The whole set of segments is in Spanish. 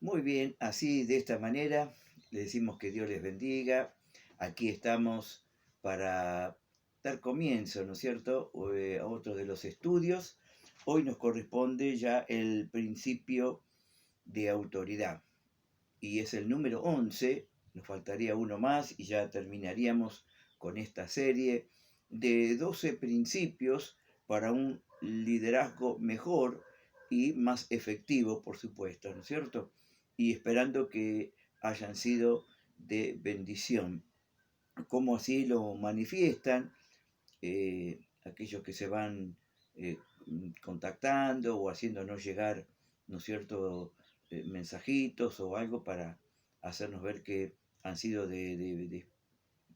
Muy bien, así de esta manera le decimos que Dios les bendiga. Aquí estamos para dar comienzo, ¿no es cierto?, a otro de los estudios. Hoy nos corresponde ya el principio de autoridad y es el número 11. Nos faltaría uno más y ya terminaríamos con esta serie de 12 principios para un liderazgo mejor y más efectivo, por supuesto, ¿no es cierto? Y esperando que hayan sido de bendición. Como así lo manifiestan aquellos que se van contactando o haciéndonos llegar, ¿no es cierto?, mensajitos o algo para hacernos ver que han sido de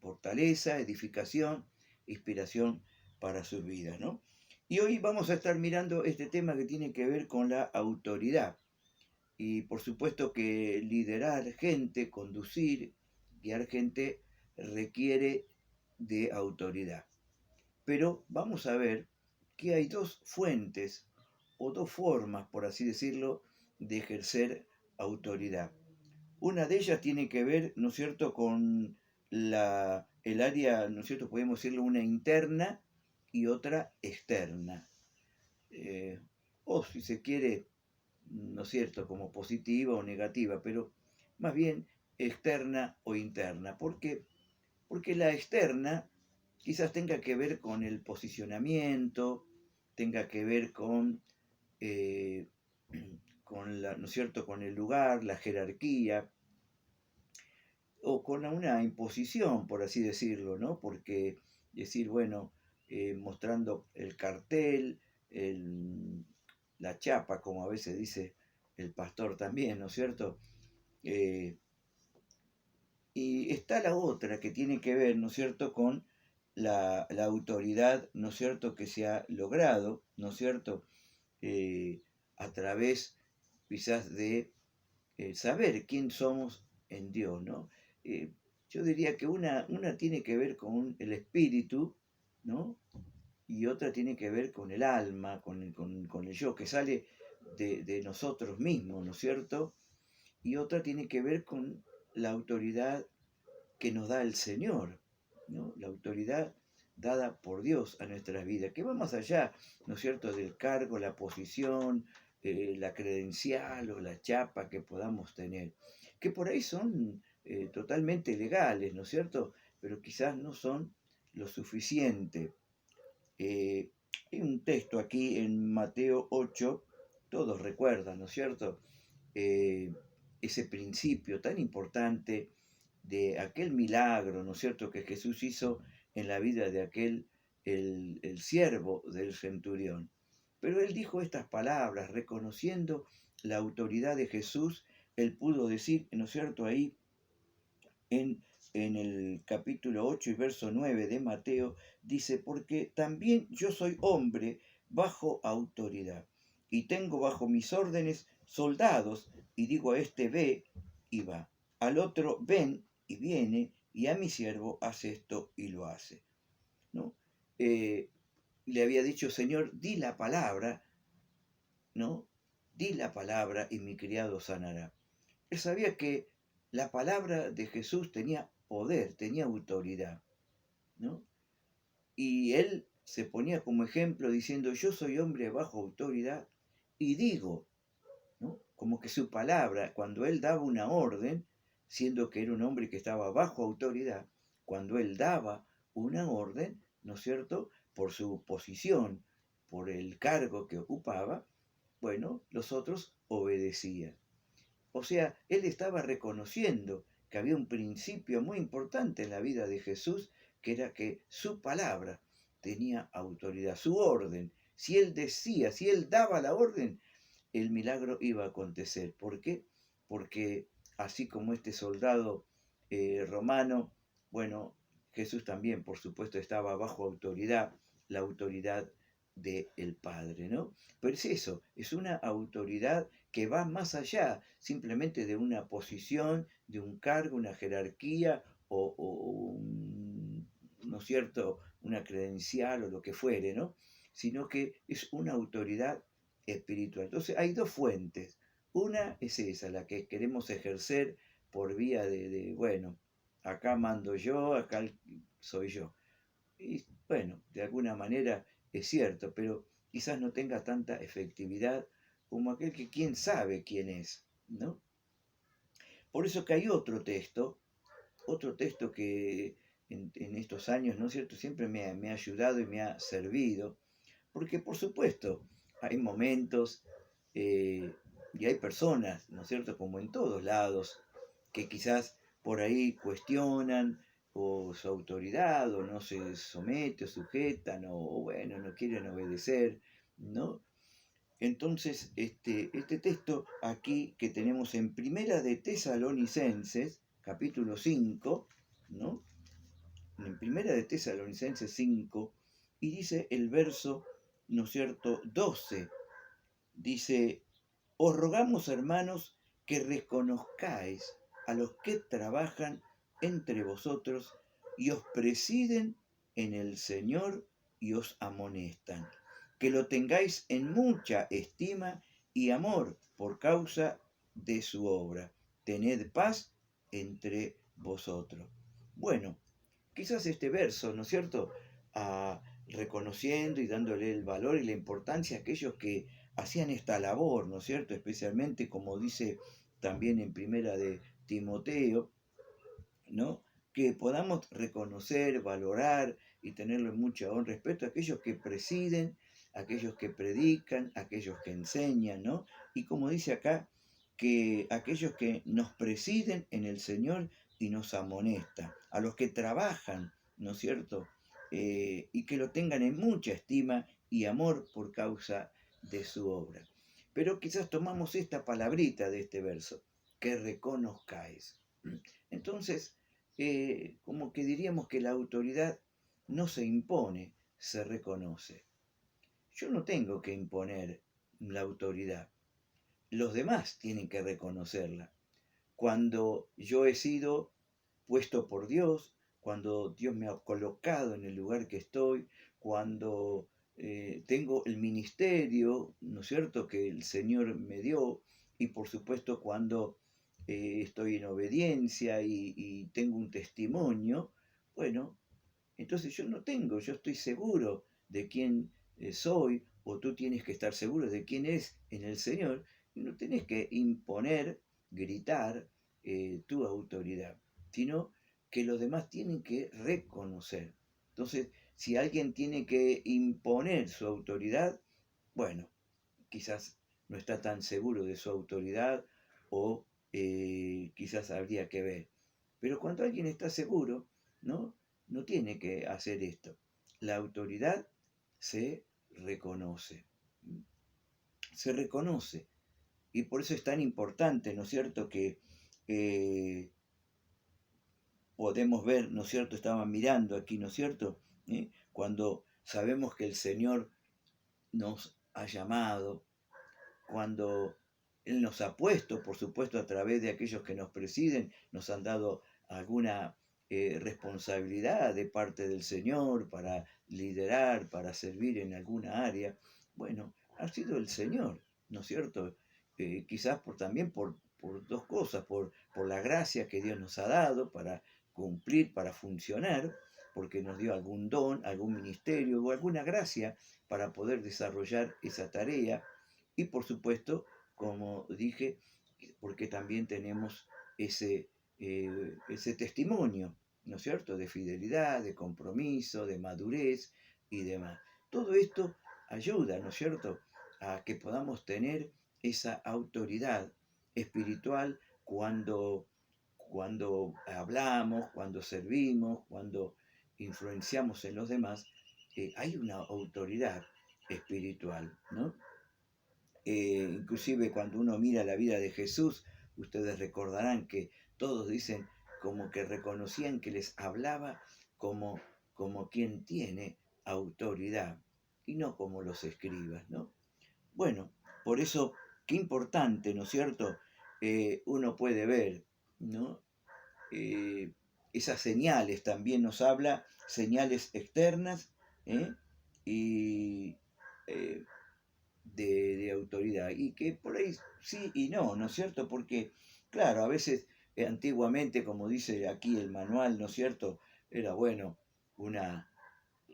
fortaleza, edificación, inspiración para sus vidas, ¿no? Y hoy vamos a estar mirando este tema que tiene que ver con la autoridad. Y por supuesto que liderar gente, conducir, guiar gente requiere de autoridad. Pero vamos a ver que hay dos fuentes o dos formas, por así decirlo, de ejercer autoridad. Una de ellas tiene que ver, ¿no es cierto?, con el área, ¿no es cierto?, podemos decirlo, una interna y otra externa. O si se quiere, ¿no es cierto?, como positiva o negativa, pero más bien externa o interna. ¿Por qué? Porque la externa quizás tenga que ver con el posicionamiento, tenga que ver eh, ¿no es cierto?, con el lugar, la jerarquía, o con una imposición, por así decirlo, ¿no? Porque decir, bueno, mostrando el cartel, la chapa, como a veces dice el pastor también, ¿no es cierto? Eh, y está la otra que tiene que ver, ¿no es cierto?, con la autoridad, ¿no es cierto?, que se ha logrado, ¿no es cierto?, eh, a través quizás de saber quién somos en Dios, ¿no? Eh, yo diría que una tiene que ver con el espíritu, ¿no? Y otra tiene que ver con el alma, con el yo, que sale de nosotros mismos, ¿no es cierto? Y otra tiene que ver con la autoridad que nos da el Señor, ¿no? La autoridad dada por Dios a nuestras vidas, que va más allá, ¿no es cierto?, del cargo, la posición, la credencial o la chapa que podamos tener, que por ahí son totalmente legales, ¿no es cierto?, pero quizás no son lo suficiente. Eh, Hay un texto aquí en Mateo 8, todos recuerdan, ¿no es cierto?, eh, ese principio tan importante de aquel milagro, ¿no es cierto?, que Jesús hizo en la vida de el siervo del centurión. Pero él dijo estas palabras, reconociendo la autoridad de Jesús, él pudo decir, ¿no es cierto?, ahí en, en el capítulo 8 y verso 9 de Mateo, dice, porque también yo soy hombre bajo autoridad, y tengo bajo mis órdenes soldados, y digo a este ve, y va, al otro ven, y viene, y a mi siervo hace esto, y lo hace, ¿no? Le había dicho, Señor, di la palabra, ¿no? Di la palabra, y mi criado sanará. Él sabía que la palabra de Jesús tenía poder, tenía autoridad, ¿no? Y él se ponía como ejemplo diciendo, yo soy hombre bajo autoridad y digo, ¿no?, como que su palabra, cuando él daba una orden, siendo que era un hombre que estaba bajo autoridad, cuando él daba una orden, ¿no es cierto?, por su posición, por el cargo que ocupaba, bueno, los otros obedecían. O sea, él estaba reconociendo que había un principio muy importante en la vida de Jesús, que era que su palabra tenía autoridad, su orden. Si él decía, si él daba la orden, el milagro iba a acontecer. ¿Por qué? Porque así como este soldado romano, bueno, Jesús también, por supuesto, estaba bajo autoridad, la autoridad del Padre, ¿no? Pero es eso, es una autoridad que va más allá simplemente de una posición, de un cargo, una jerarquía ¿no es cierto?, una credencial o lo que fuere, ¿no? Sino que es una autoridad espiritual. Entonces hay dos fuentes. Una es esa, la que queremos ejercer por vía bueno, acá mando yo, acá soy yo. Y bueno, de alguna manera es cierto, pero quizás no tenga tanta efectividad como aquel que quién sabe quién es, ¿no? Por eso que hay otro texto que en estos años, ¿no es cierto?, siempre me ha ayudado y me ha servido, porque por supuesto hay momentos y hay personas, ¿no es cierto?, como en todos lados, que quizás por ahí cuestionan o su autoridad o no se somete o sujetan o bueno, no quieren obedecer, ¿no? Entonces, este texto aquí que tenemos en Primera de Tesalonicenses, capítulo 5, ¿no? En Primera de Tesalonicenses 5, y dice el verso, ¿no es cierto?, 12, dice, os rogamos, hermanos, que reconozcáis a los que trabajan entre vosotros y os presiden en el Señor y os amonestan, que lo tengáis en mucha estima y amor por causa de su obra. Tened paz entre vosotros. Bueno, quizás este verso, ¿no es cierto?, reconociendo y dándole el valor y la importancia a aquellos que hacían esta labor, ¿no es cierto?, especialmente como dice también en Primera de Timoteo, ¿no?, que podamos reconocer, valorar y tenerlo en mucha honra, respeto a aquellos que presiden, aquellos que predican, aquellos que enseñan, ¿no? Y como dice acá, que aquellos que nos presiden en el Señor y nos amonestan, a los que trabajan, ¿no es cierto? Y que lo tengan en mucha estima y amor por causa de su obra. Pero quizás tomamos esta palabrita de este verso, que reconozcáis. Entonces, como que diríamos que la autoridad no se impone, se reconoce. Yo no tengo que imponer la autoridad, los demás tienen que reconocerla. Cuando yo he sido puesto por Dios, cuando Dios me ha colocado en el lugar que estoy, cuando tengo el ministerio, ¿no es cierto?, que el Señor me dio, y por supuesto cuando estoy en obediencia y tengo un testimonio, bueno, entonces yo estoy seguro de quién soy, o tú tienes que estar seguro de quién es en el Señor, y no tenés que imponer, gritar tu autoridad, sino que los demás tienen que reconocer. Entonces, si alguien tiene que imponer su autoridad, bueno, quizás no está tan seguro de su autoridad o quizás habría que ver. Pero cuando alguien está seguro, ¿no? No tiene que hacer esto. La autoridad se reconoce. Se reconoce. Y por eso es tan importante, ¿no es cierto?, que podemos ver, ¿no es cierto?, estaban mirando aquí, ¿no es cierto?, cuando sabemos que el Señor nos ha llamado, cuando Él nos ha puesto, por supuesto, a través de aquellos que nos presiden, nos han dado alguna responsabilidad de parte del Señor para liderar, para servir en alguna área. Bueno, ha sido el Señor, ¿no es cierto? Quizás también por dos cosas, por la gracia que Dios nos ha dado para cumplir, para funcionar, porque nos dio algún don, algún ministerio o alguna gracia para poder desarrollar esa tarea. Y por supuesto, como dije, porque también tenemos ese testimonio, ¿no es cierto?, de fidelidad, de compromiso, de madurez y demás. Todo esto ayuda, ¿no es cierto?, a que podamos tener esa autoridad espiritual cuando hablamos, cuando servimos, cuando influenciamos en los demás. Hay una autoridad espiritual, ¿no? Inclusive cuando uno mira la vida de Jesús, ustedes recordarán que todos dicen como que reconocían que les hablaba como quien tiene autoridad y no como los escribas, ¿no? Bueno, por eso, qué importante, ¿no es cierto? Uno puede ver, ¿no? Esas señales también nos habla, señales externas, ¿eh? Y de autoridad, y que por ahí sí y no, ¿no es cierto? Porque, claro, a veces antiguamente, como dice aquí el manual, ¿no es cierto? Era bueno, una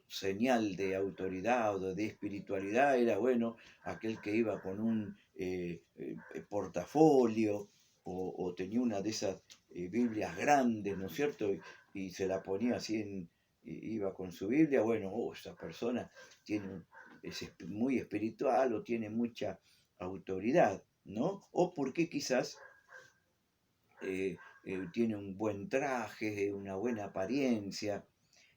señal de autoridad o de espiritualidad, era bueno aquel que iba con un portafolio o tenía una de esas Biblias grandes, ¿no es cierto? Y se la ponía así iba con su Biblia, bueno, esa persona es muy espiritual o tiene mucha autoridad, ¿no? O porque quizás tiene un buen traje, una buena apariencia.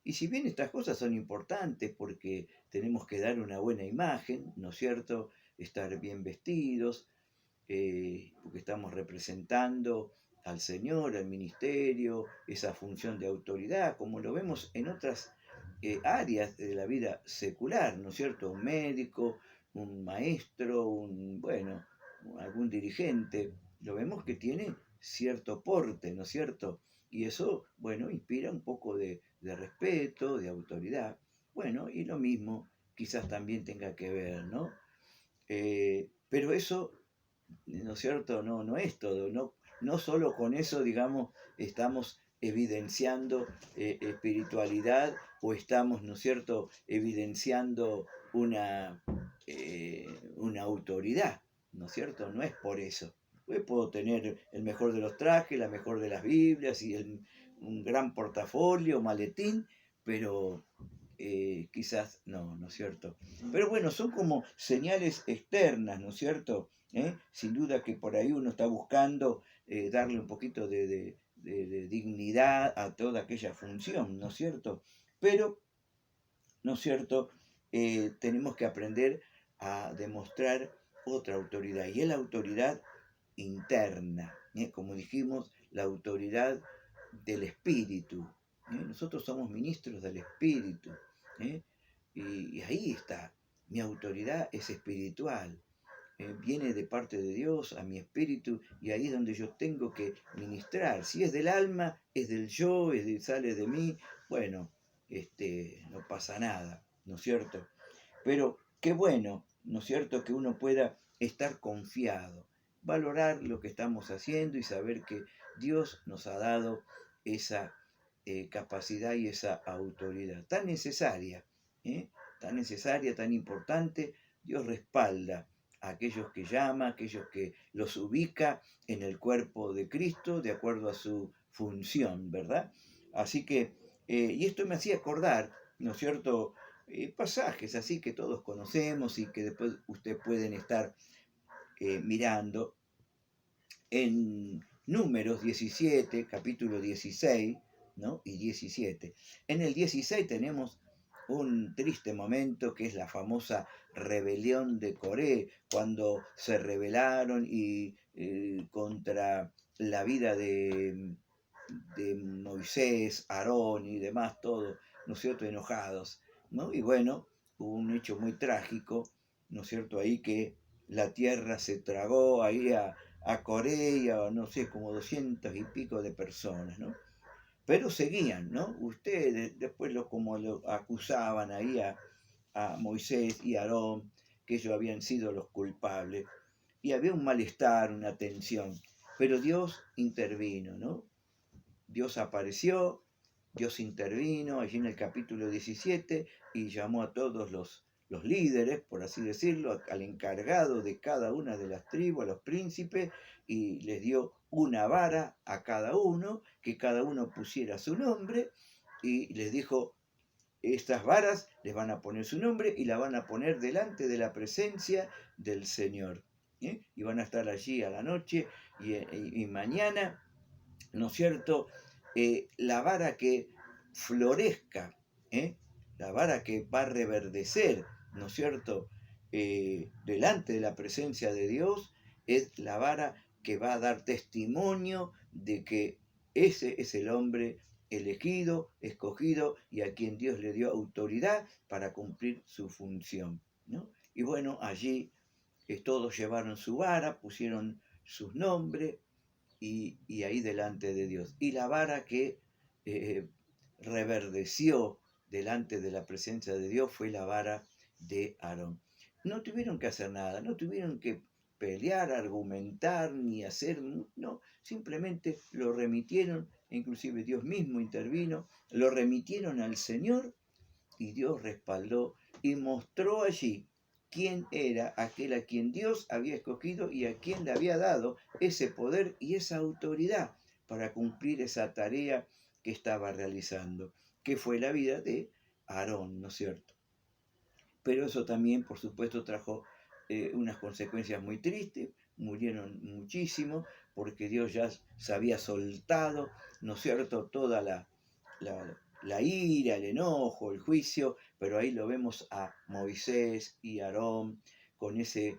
Y si bien estas cosas son importantes porque tenemos que dar una buena imagen, ¿no es cierto? Estar bien vestidos, porque estamos representando al Señor, al ministerio, esa función de autoridad, como lo vemos en otras áreas de la vida secular, ¿no es cierto? Un médico, un maestro, bueno, algún dirigente, lo vemos que tiene cierto porte, ¿no es cierto? Y eso, bueno, inspira un poco de respeto, de autoridad. Bueno, y lo mismo quizás también tenga que ver, ¿no? Pero eso, ¿no es cierto? No es todo, no solo con eso, digamos, estamos evidenciando espiritualidad o estamos, ¿no es cierto?, evidenciando una autoridad, ¿no es cierto? No es por eso. Pues puedo tener el mejor de los trajes, la mejor de las Biblias y un gran portafolio, maletín, pero quizás no, ¿no es cierto? Pero bueno, son como señales externas, ¿no es cierto? Sin duda que por ahí uno está buscando darle un poquito de dignidad a toda aquella función, ¿no es cierto? Pero, ¿no es cierto? Tenemos que aprender a demostrar otra autoridad, y es la autoridad interna, como dijimos, la autoridad del Espíritu. Nosotros somos ministros del Espíritu. ¿eh? Y ahí está, mi autoridad es espiritual, viene de parte de Dios a mi espíritu, y ahí es donde yo tengo que ministrar. Si es del alma, es del yo, sale de mí, bueno, no pasa nada, ¿no es cierto? Pero qué bueno, ¿no es cierto?, que uno pueda estar confiado, valorar lo que estamos haciendo y saber que Dios nos ha dado esa capacidad y esa autoridad tan necesaria, tan necesaria, tan importante. Dios respalda a aquellos que llama, a aquellos que los ubica en el cuerpo de Cristo de acuerdo a su función, ¿verdad? Así que, y esto me hacía acordar, ¿no es cierto?, pasajes así que todos conocemos y que después ustedes pueden estar mirando en Números 17, capítulo 16, ¿no? Y 17. En el 16 tenemos un triste momento que es la famosa rebelión de Coré, cuando se rebelaron y contra la vida de Moisés, Aarón y demás, todos, ¿no es cierto?, enojados, ¿no? Y bueno, hubo un hecho muy trágico, ¿no es cierto?, ahí que la tierra se tragó ahí a Corea, no sé, como 200 y pico de personas, ¿no? Pero seguían, ¿no? Ustedes después como lo acusaban ahí a Moisés y a Aarón, que ellos habían sido los culpables, y había un malestar, una tensión, pero Dios intervino, ¿no? Dios apareció, Dios intervino allí en el capítulo 17 y llamó a todos los líderes, por así decirlo, al encargado de cada una de las tribus, a los príncipes, y les dio una vara a cada uno, que cada uno pusiera su nombre, y les dijo, estas varas les van a poner su nombre y la van a poner delante de la presencia del Señor. Y van a estar allí a la noche y mañana, ¿no es cierto?, la vara que florezca, la vara que va a reverdecer, ¿no es cierto?, delante de la presencia de Dios, es la vara que va a dar testimonio de que ese es el hombre elegido, escogido y a quien Dios le dio autoridad para cumplir su función, ¿no? Y bueno, allí todos llevaron su vara, pusieron sus nombres, y ahí delante de Dios. Y la vara que eh, reverdeció delante de la presencia de Dios fue la vara de Aarón. no tuvieron que hacer nada, no tuvieron que pelear, argumentar, ni hacer, no, simplemente lo remitieron, inclusive Dios mismo intervino, lo remitieron al Señor y Dios respaldó y mostró allí quién era aquel a quien Dios había escogido y a quien le había dado ese poder y esa autoridad para cumplir esa tarea que estaba realizando, que fue la vida de Aarón, ¿no es cierto? Pero eso también, por supuesto, trajo unas consecuencias muy tristes, murieron muchísimos, porque Dios ya se había soltado, ¿no es cierto?, toda la ira, el enojo, el juicio, pero ahí lo vemos a Moisés y Aarón con ese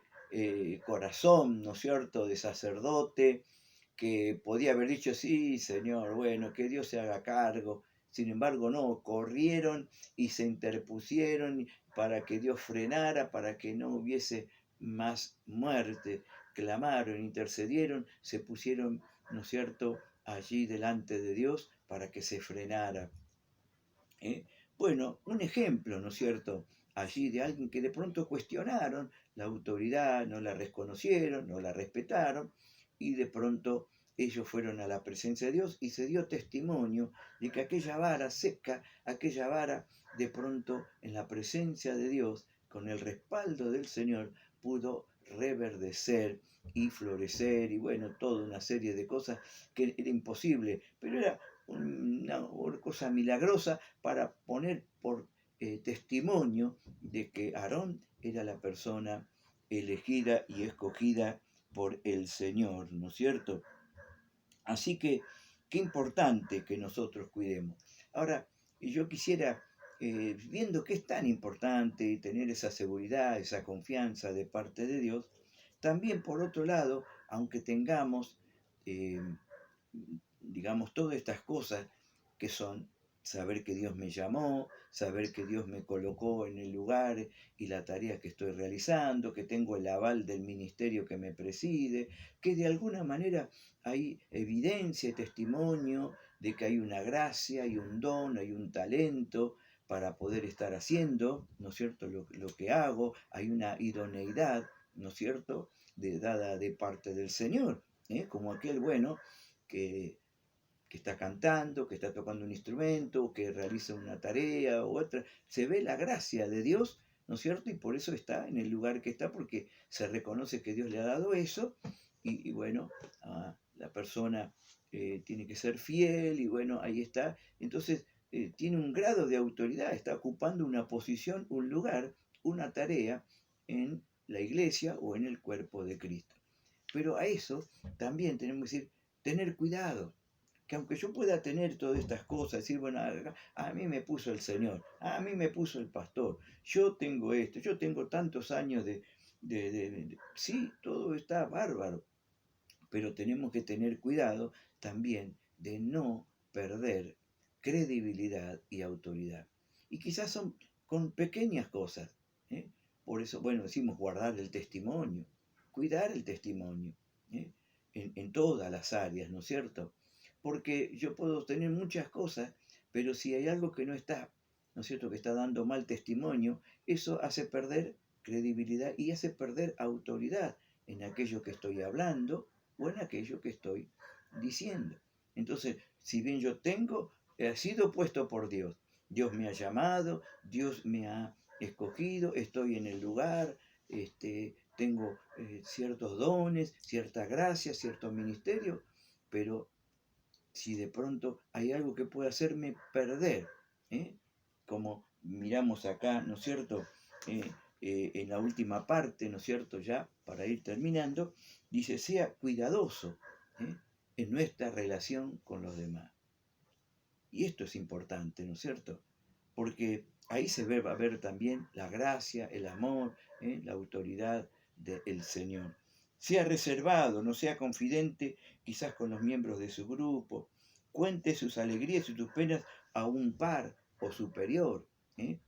corazón, ¿no es cierto?, de sacerdote, que podía haber dicho, sí, Señor, bueno, que Dios se haga cargo. Sin embargo, no, corrieron y se interpusieron para que Dios frenara, para que no hubiese más muerte. Clamaron, intercedieron, se pusieron, ¿no es cierto?, allí delante de Dios para que se frenara. Bueno, un ejemplo, ¿no es cierto?, allí de alguien que de pronto cuestionaron la autoridad, no la reconocieron, no la respetaron, y de pronto ellos fueron a la presencia de Dios y se dio testimonio de que aquella vara seca, aquella vara de pronto en la presencia de Dios, con el respaldo del Señor, pudo reverdecer y florecer y bueno, toda una serie de cosas que era imposible, pero era una cosa milagrosa para poner por testimonio de que Aarón era la persona elegida y escogida por el Señor, ¿no es cierto? Así que qué importante que nosotros cuidemos. Ahora, yo quisiera, viendo que es tan importante tener esa seguridad, esa confianza de parte de Dios, también por otro lado, aunque tengamos eh, digamos, todas estas cosas que son saber que Dios me llamó, saber que Dios me colocó en el lugar y la tarea que estoy realizando, que tengo el aval del ministerio que me preside, que de alguna manera hay evidencia y testimonio de que hay una gracia, hay un don, hay un talento para poder estar haciendo, ¿no es cierto?, lo que hago, hay una idoneidad, ¿no es cierto?, dada de parte del Señor, como aquel bueno que está cantando, que está tocando un instrumento, que realiza una tarea u otra, se ve la gracia de Dios, ¿no es cierto? Y por eso está en el lugar que está, porque se reconoce que Dios le ha dado eso, y bueno, la persona tiene que ser fiel, y bueno, ahí está. Entonces, tiene un grado de autoridad, está ocupando una posición, un lugar, una tarea en la iglesia o en el cuerpo de Cristo. Pero a eso también tenemos que decir, tener cuidado, que aunque yo pueda tener todas estas cosas, decir, bueno, a mí me puso el Señor, a mí me puso el pastor, yo tengo esto, yo tengo tantos años sí, todo está bárbaro, pero tenemos que tener cuidado también de no perder credibilidad y autoridad. Y quizás son con pequeñas cosas. ¿eh? Por eso, bueno, decimos guardar el testimonio, cuidar el testimonio, ¿eh? en todas las áreas, ¿no es cierto? Porque yo puedo tener muchas cosas, pero si hay algo que no está, ¿no es cierto?, que está dando mal testimonio, eso hace perder credibilidad y hace perder autoridad en aquello que estoy hablando o en aquello que estoy diciendo. Entonces, si bien yo tengo, he sido puesto por Dios, Dios me ha llamado, Dios me ha escogido, estoy en el lugar, tengo ciertos dones, cierta gracia, cierto ministerio, pero si de pronto hay algo que puede hacerme perder, ¿eh? Como miramos acá, ¿no es cierto? En la última parte, ¿no es cierto? Ya para ir terminando, dice, sea cuidadoso ¿eh? en nuestra relación con los demás. Y esto es importante, ¿no es cierto? Porque ahí va a ver también la gracia, el amor, la autoridad del Señor. Sea reservado, no sea confidente quizás con los miembros de su grupo. Cuente sus alegrías y sus penas a un par o superior,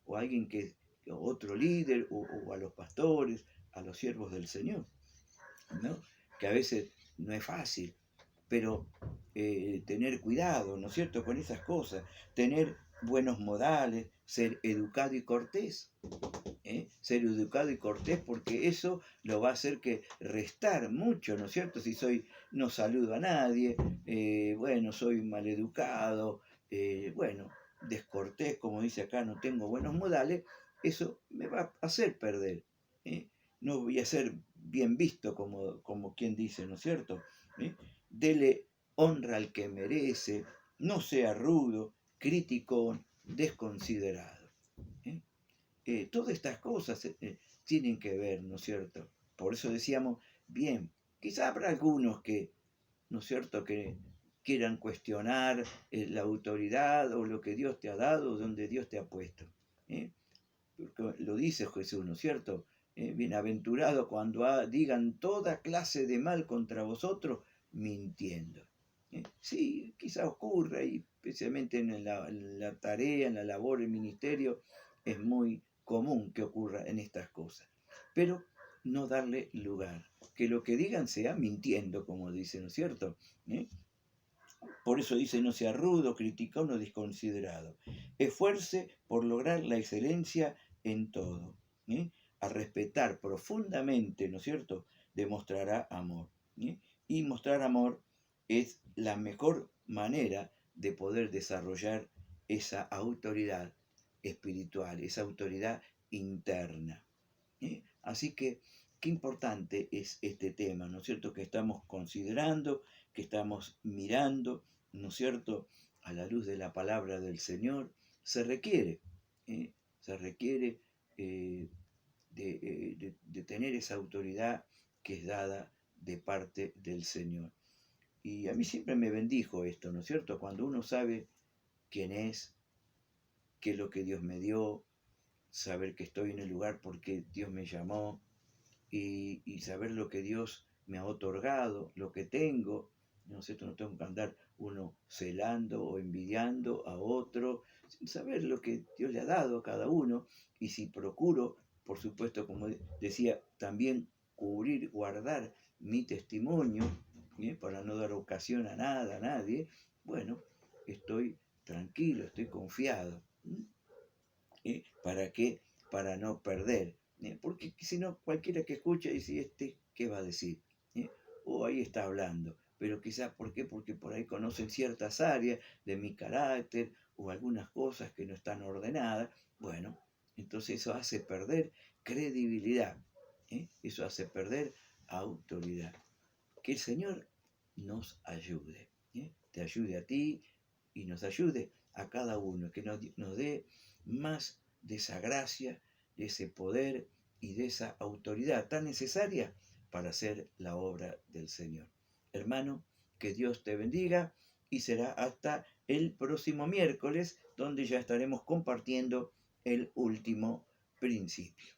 o a alguien otro líder, o a los pastores, a los siervos del Señor, ¿no? Que a veces no es fácil, pero tener cuidado, ¿no es cierto?, con esas cosas, tener buenos modales, ser educado y cortés, ser educado y cortés, porque eso lo va a hacer que restar mucho, ¿no es cierto? Si no saludo a nadie, bueno, soy maleducado, bueno, descortés, como dice acá, no tengo buenos modales, eso me va a hacer perder. ¿eh? No voy a ser bien visto, como quien dice, ¿no es cierto? Dele honra al que merece, no sea rudo, criticón, desconsiderado. Todas estas cosas tienen que ver, ¿no es cierto? Por eso decíamos, bien, quizá habrá algunos que, ¿no es cierto?, que quieran cuestionar la autoridad o lo que Dios te ha dado, donde Dios te ha puesto. ¿eh? Porque lo dice Jesús, ¿no es cierto? Bienaventurado cuando digan toda clase de mal contra vosotros, mintiendo. Sí, quizá ocurra, y especialmente en la tarea, en la labor, en el ministerio, es muy común que ocurra en estas cosas. Pero no darle lugar, que lo que digan sea mintiendo, como dice, ¿no es cierto? Por eso dice, no sea rudo, criticón o desconsiderado. Esfuerce por lograr la excelencia en todo. A respetar profundamente, ¿no es cierto?, demostrará amor. Y mostrar amor es la mejor manera de poder desarrollar esa autoridad espiritual, esa autoridad interna. Así que, qué importante es este tema, ¿no es cierto?, que estamos considerando, que estamos mirando, ¿no es cierto?, a la luz de la palabra del Señor. Se requiere, ¿eh? Se requiere de tener esa autoridad que es dada de parte del Señor. Y a mí siempre me bendijo esto, ¿no es cierto?, cuando uno sabe quién es, qué es lo que Dios me dio, saber que estoy en el lugar porque Dios me llamó, y saber lo que Dios me ha otorgado, lo que tengo. No sé, no tengo que andar uno celando o envidiando a otro, sin saber lo que Dios le ha dado a cada uno, y si procuro, por supuesto, como decía, también cubrir, guardar mi testimonio, para no dar ocasión a nada, a nadie, bueno, estoy tranquilo, estoy confiado. ¿Para qué? Para no perder. Porque si no, cualquiera que escuche dice, ¿qué va a decir? O ahí está hablando. Pero quizás, ¿por qué? Porque por ahí conocen ciertas áreas de mi carácter o algunas cosas que no están ordenadas. Bueno, entonces eso hace perder credibilidad. Eso hace perder autoridad. Que el Señor nos ayude. Te ayude a ti y nos ayude a cada uno. Que nos dé más de esa gracia, de ese poder y de esa autoridad tan necesaria para hacer la obra del Señor. Hermano, que Dios te bendiga, y será hasta el próximo miércoles, donde ya estaremos compartiendo el último principio.